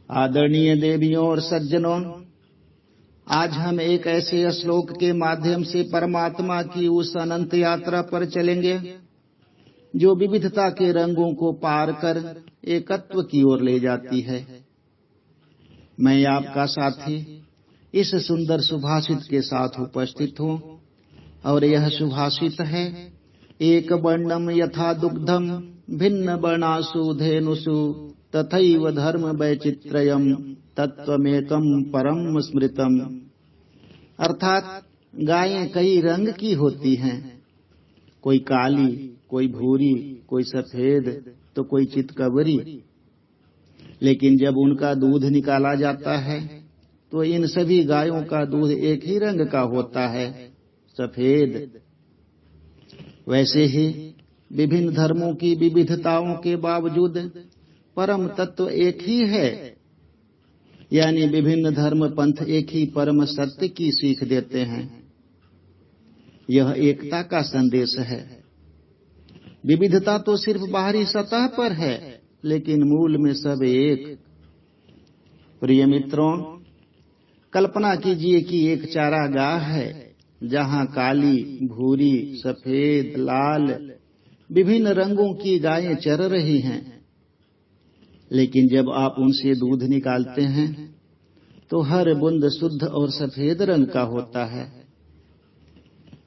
आदरणीय देवियों और सज्जनों, आज हम एक ऐसे श्लोक के माध्यम से परमात्मा की उस अनंत यात्रा पर चलेंगे जो विविधता के रंगों को पार कर एकत्व की ओर ले जाती है। मैं आपका साथी इस सुंदर सुभाषित के साथ उपस्थित हूँ और यह सुभाषित है, एक वर्णम यथा दुग्धम भिन्न वर्णासु धेनुषु तथैव धर्म वैचित्र्यम तत्वमेकम परम स्मृतम। अर्थात गायें कई रंग की होती हैं, कोई काली, कोई भूरी, कोई सफेद तो कोई चितकबरी, लेकिन जब उनका दूध निकाला जाता है तो इन सभी गायों का दूध एक ही रंग का होता है, सफेद। वैसे ही विभिन्न धर्मों की विविधताओं के बावजूद परम तत्व एक ही है, यानी विभिन्न धर्म पंथ एक ही परम सत्य की सीख देते हैं। यह एकता का संदेश है। विविधता तो सिर्फ बाहरी सतह पर है, लेकिन मूल में सब एक। प्रिय मित्रों, कल्पना कीजिए कि एक चारागाह है जहां काली, भूरी, सफेद, लाल विभिन्न रंगों की गायें चर रही हैं। लेकिन जब आप उनसे दूध निकालते हैं तो हर बूंद शुद्ध और सफेद रंग का होता है।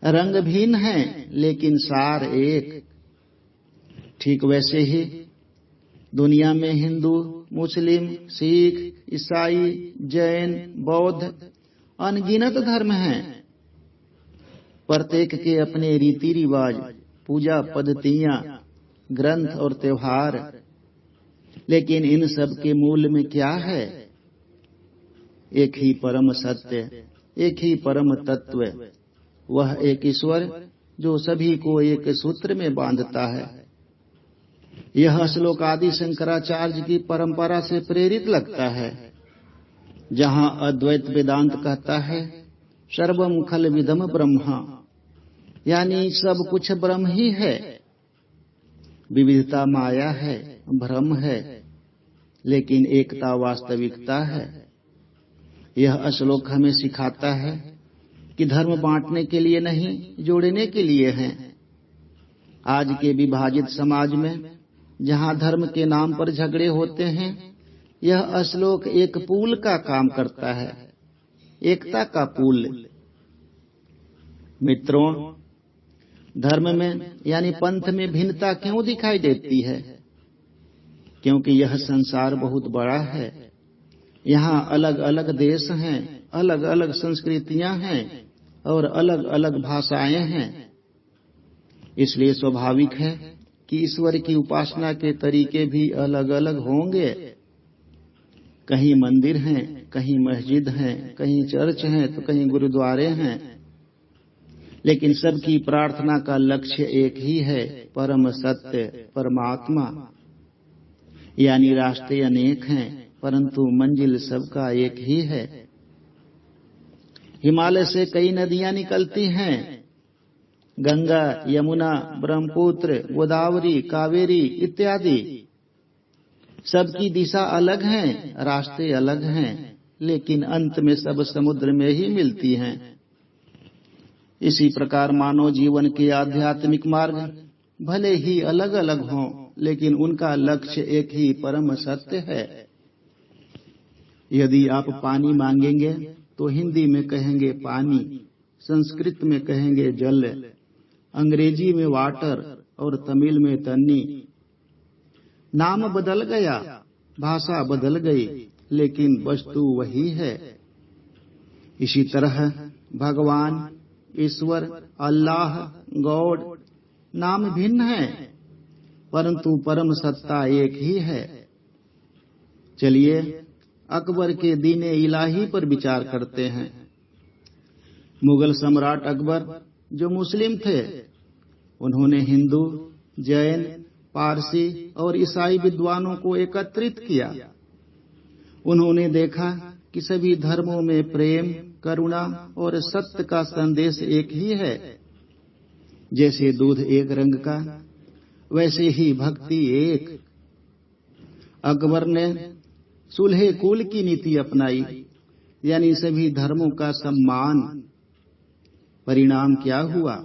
रंग भिन्न हैं लेकिन सार एक। ठीक वैसे ही दुनिया में हिंदू, मुस्लिम, सिख, ईसाई, जैन, बौद्ध अनगिनत धर्म हैं। प्रत्येक के अपने रीति रिवाज, पूजा पद्धतियां, ग्रंथ और त्योहार, लेकिन इन सब के मूल में क्या है? एक ही परम सत्य, एक ही परम तत्व, वह एक ईश्वर जो सभी को एक सूत्र में बांधता है। यह श्लोक आदि शंकराचार्य की परंपरा से प्रेरित लगता है, जहां अद्वैत वेदांत कहता है सर्वम खलविदम ब्रह्मा, यानी सब कुछ ब्रह्म ही है। विविधता माया है, भ्रम है, लेकिन एकता वास्तविकता है। यह श्लोक हमें सिखाता है कि धर्म बांटने के लिए नहीं, जोड़ने के लिए है। आज के विभाजित समाज में जहां धर्म के नाम पर झगड़े होते हैं, यह श्लोक एक पुल का काम करता है, एकता का पुल। मित्रों, धर्म में यानी पंथ में भिन्नता क्यों दिखाई देती है? क्योंकि यह संसार बहुत बड़ा है। यहाँ अलग अलग देश हैं, अलग अलग संस्कृतियां हैं और अलग अलग भाषाएं हैं। इसलिए स्वाभाविक है कि ईश्वर की उपासना के तरीके भी अलग अलग होंगे। कहीं मंदिर हैं, कहीं मस्जिद हैं, कहीं चर्च हैं तो कहीं गुरुद्वारे हैं, लेकिन सबकी प्रार्थना का लक्ष्य एक ही है, परम सत्य, परमात्मा। यानी रास्ते अनेक हैं परंतु मंजिल सबका एक ही है। हिमालय से कई नदियां निकलती हैं, गंगा, यमुना, ब्रह्मपुत्र, गोदावरी, कावेरी इत्यादि। सबकी दिशा अलग है, रास्ते अलग हैं, लेकिन अंत में सब समुद्र में ही मिलती हैं। इसी प्रकार मानव जीवन के आध्यात्मिक मार्ग भले ही अलग अलग हों, लेकिन उनका लक्ष्य एक ही परम सत्य है। यदि आप पानी मांगेंगे तो हिंदी में कहेंगे पानी, संस्कृत में कहेंगे जल, अंग्रेजी में वाटर और तमिल में तन्नी। नाम बदल गया, भाषा बदल गई, लेकिन वस्तु वही है। इसी तरह भगवान, ईश्वर, अल्लाह, गॉड नाम भिन्न है परंतु परम सत्ता एक ही है। चलिए अकबर के दीने इलाही पर विचार करते हैं। मुगल सम्राट अकबर जो मुस्लिम थे, उन्होंने हिंदू, जैन, पारसी और ईसाई विद्वानों को एकत्रित किया। उन्होंने देखा कि सभी धर्मों में प्रेम, करुणा और सत्य का संदेश एक ही है। जैसे दूध एक रंग का, वैसे ही भक्ति एक। अकबर ने सुलह कुल की नीति अपनाई, यानी सभी धर्मों का सम्मान। परिणाम क्या हुआ?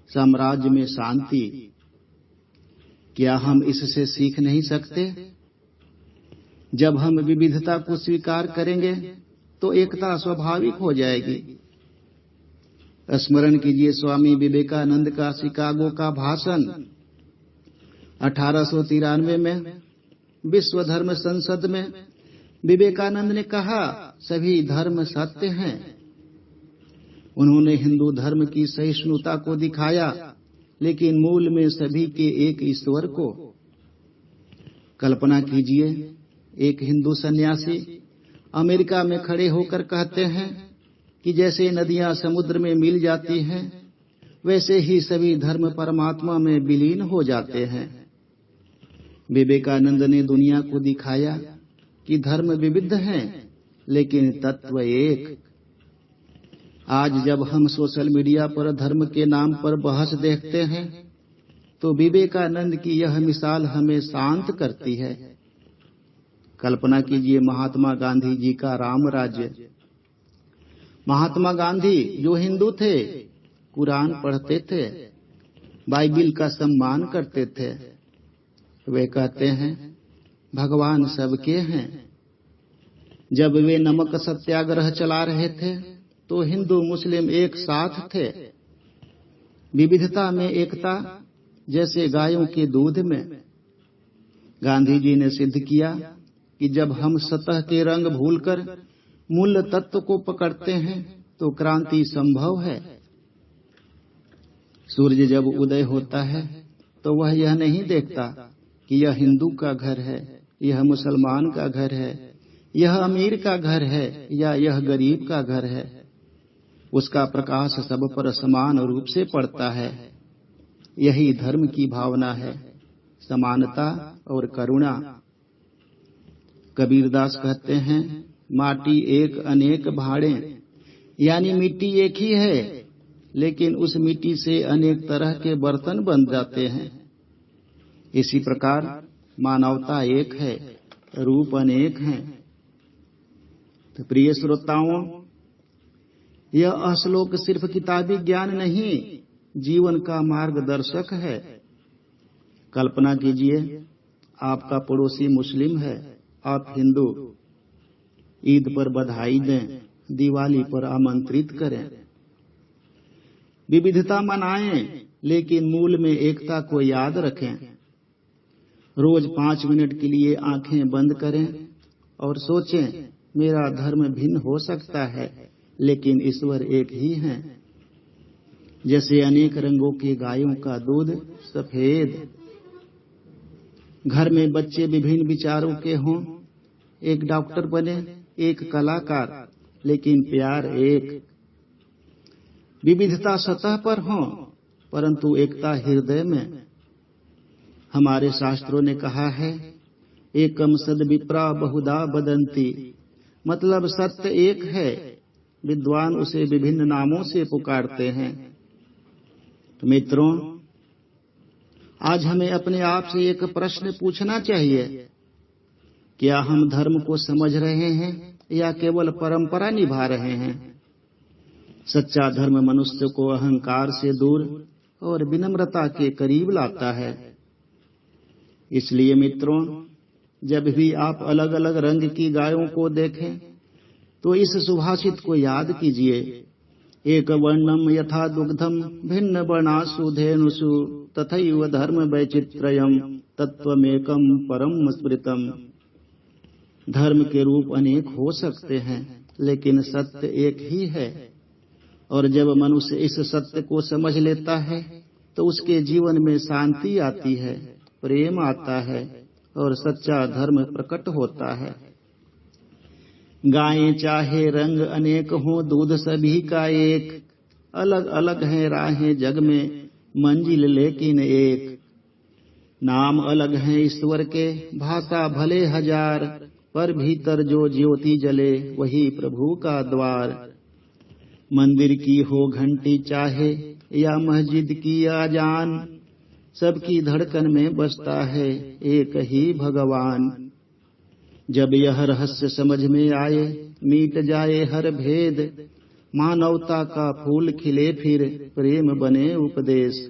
साम्राज्य में शांति। क्या हम इससे सीख नहीं सकते? जब हम विविधता को स्वीकार करेंगे तो एकता स्वाभाविक हो जाएगी। स्मरण कीजिए स्वामी विवेकानंद का शिकागो का भाषण 1893 में विश्व धर्म संसद में। विवेकानंद ने कहा, सभी धर्म सत्य हैं। उन्होंने हिंदू धर्म की सहिष्णुता को दिखाया, लेकिन मूल में सभी के एक ईश्वर को। कल्पना कीजिए, एक हिंदू सन्यासी अमेरिका में खड़े होकर कहते हैं कि जैसे नदियां समुद्र में मिल जाती हैं, वैसे ही सभी धर्म परमात्मा में विलीन हो जाते हैं। विवेकानंद ने दुनिया को दिखाया कि धर्म विविध हैं, लेकिन तत्व एक। आज जब हम सोशल मीडिया पर धर्म के नाम पर बहस देखते हैं, तो विवेकानंद की यह मिसाल हमें शांत करती है। कल्पना कीजिए महात्मा गांधी जी का राम राज्य। महात्मा गांधी जो हिंदू थे, कुरान पढ़ते थे, बाइबिल का सम्मान करते थे। वे कहते हैं भगवान सबके हैं। जब वे नमक सत्याग्रह चला रहे थे तो हिंदू मुस्लिम एक साथ थे। विविधता में एकता, जैसे गायों के दूध में। गांधी जी ने सिद्ध किया कि जब हम सतह के रंग भूलकर मूल तत्व को पकड़ते हैं तो क्रांति संभव है। सूर्य जब उदय होता है तो वह यह नहीं देखता कि यह हिंदू का घर है, यह मुसलमान का घर है, यह अमीर का घर है या यह गरीब का घर है। उसका प्रकाश सब पर समान रूप से पड़ता है। यही धर्म की भावना है, समानता और करुणा। कबीरदास कहते हैं, माटी एक अनेक भाड़े, यानी मिट्टी एक ही है, लेकिन उस मिट्टी से अनेक तरह के बर्तन बन जाते हैं। इसी प्रकार मानवता एक है, रूप अनेक हैं। तो प्रिय श्रोताओं, यह श्लोक सिर्फ किताबी ज्ञान नहीं, जीवन का मार्गदर्शक है। कल्पना कीजिए, आपका पड़ोसी मुस्लिम है, आप हिंदू। ईद पर बधाई दें, दिवाली पर आमंत्रित करें, विविधता मनाएं, लेकिन मूल में एकता को याद रखें। रोज 5 मिनट के लिए आंखें बंद करें और सोचें, मेरा धर्म भिन्न हो सकता है, लेकिन ईश्वर एक ही है। जैसे अनेक रंगों के गायों का दूध सफेद। घर में बच्चे विभिन्न विचारों के हों, एक डॉक्टर बने, एक कलाकार, लेकिन प्यार एक। विविधता सतह पर हो, परंतु एकता हृदय में। हमारे शास्त्रों ने कहा है, एकम सद विप्रा बहुधा वदंती, मतलब सत्य एक है, विद्वान उसे विभिन्न नामों से पुकारते हैं। तो मित्रों, आज हमें अपने आप से एक प्रश्न पूछना चाहिए, क्या हम धर्म को समझ रहे हैं या केवल परंपरा निभा रहे हैं? सच्चा धर्म मनुष्य को अहंकार से दूर और विनम्रता के करीब लाता है। इसलिए मित्रों, जब भी आप अलग अलग रंग की गायों को देखें तो इस सुभाषित को याद कीजिए, एक वर्णम यथा दुग्धम भिन्न वर्णासु धेनुषु तथैव धर्म वैचित्र्यम तत्वमेकम परम स्मृतम। धर्म के रूप अनेक हो सकते हैं, लेकिन सत्य एक ही है। और जब मनुष्य इस सत्य को समझ लेता है तो उसके जीवन में शांति आती है, प्रेम आता है और सच्चा धर्म प्रकट होता है। गायें चाहे रंग अनेक हो, दूध सभी का एक, अलग अलग हैं राहें जग में, मंजिल लेकिन एक। नाम अलग हैं ईश्वर के, भाषा भले हजार, पर भीतर जो ज्योति जले वही प्रभु का द्वार। मंदिर की हो घंटी चाहे या मस्जिद की आजान, सबकी धड़कन में बसता है एक ही भगवान। जब यह रहस्य समझ में आए, मीट जाए हर भेद, मानवता का फूल खिले फिर प्रेम बने उपदेश।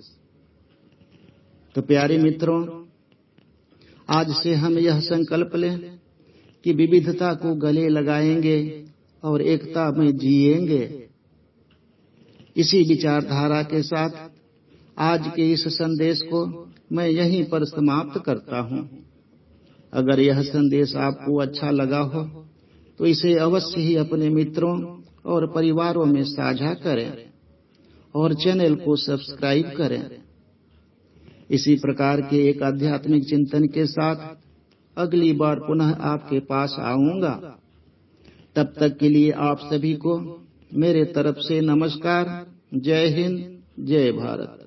तो प्यारे मित्रों, आज से हम यह संकल्प लें कि विविधता को गले लगाएंगे और एकता में जिएंगे। इसी विचारधारा के साथ आज के इस संदेश को मैं यहीं पर समाप्त करता हूं। अगर यह संदेश आपको अच्छा लगा हो तो इसे अवश्य ही अपने मित्रों और परिवारों में साझा करें और चैनल को सब्सक्राइब करें। इसी प्रकार के एक आध्यात्मिक चिंतन के साथ अगली बार पुनः आपके पास आऊंगा। तब तक के लिए आप सभी को मेरे तरफ से नमस्कार। जय हिंद, जय भारत।